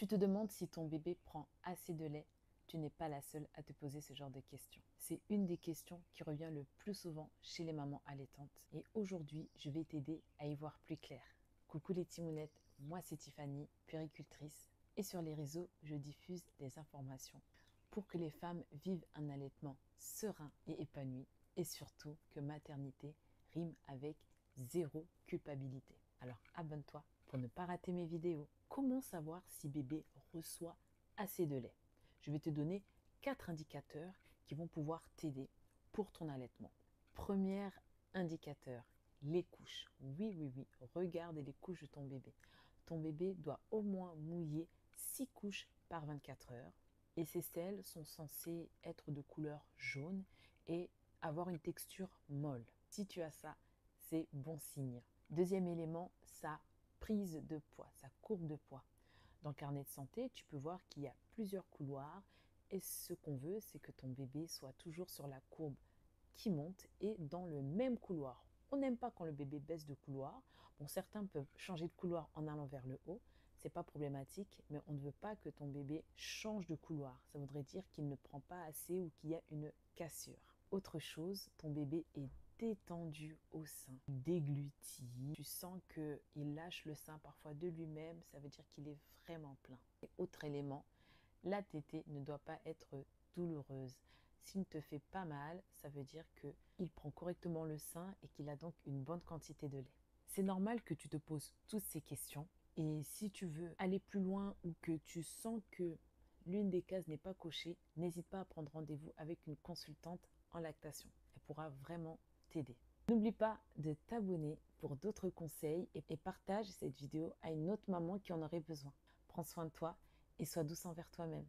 Tu te demandes si ton bébé prend assez de lait? Tu n'es pas la seule à te poser ce genre de questions. C'est une des questions qui revient le plus souvent chez les mamans allaitantes. Et aujourd'hui, je vais t'aider à y voir plus clair. Coucou les timounettes, moi c'est Tiffany, puéricultrice. Et sur les réseaux, je diffuse des informations pour que les femmes vivent un allaitement serein et épanoui. Et surtout que maternité rime avec zéro culpabilité. Alors abonne-toi pour ne pas rater mes vidéos. Comment savoir si bébé reçoit assez de lait? Je vais te donner 4 indicateurs qui vont pouvoir t'aider pour ton allaitement. Premier indicateur, les couches. Oui, oui, oui, regarde les couches de ton bébé. Ton bébé doit au moins mouiller 6 couches par 24 heures. Et ces selles sont censées être de couleur jaune et avoir une texture molle. Si tu as ça, c'est bon signe. Deuxième élément, sa prise de poids, sa courbe de poids. Dans le carnet de santé, tu peux voir qu'il y a plusieurs couloirs et ce qu'on veut, c'est que ton bébé soit toujours sur la courbe qui monte et dans le même couloir. On n'aime pas quand le bébé baisse de couloir. Bon, certains peuvent changer de couloir en allant vers le haut, c'est pas problématique, mais on ne veut pas que ton bébé change de couloir. Ça voudrait dire qu'il ne prend pas assez ou qu'il y a une cassure. Autre chose, ton bébé est détendu au sein, déglutit. Tu sens qu'il lâche le sein parfois de lui-même, ça veut dire qu'il est vraiment plein. Et autre élément, la tétée ne doit pas être douloureuse. S'il ne te fait pas mal, ça veut dire qu'il prend correctement le sein et qu'il a donc une bonne quantité de lait. C'est normal que tu te poses toutes ces questions et si tu veux aller plus loin ou que tu sens que l'une des cases n'est pas cochée, n'hésite pas à prendre rendez-vous avec une consultante en lactation. Elle pourra vraiment t'aider. N'oublie pas de t'abonner pour d'autres conseils et partage cette vidéo à une autre maman qui en aurait besoin. Prends soin de toi et sois douce envers toi-même.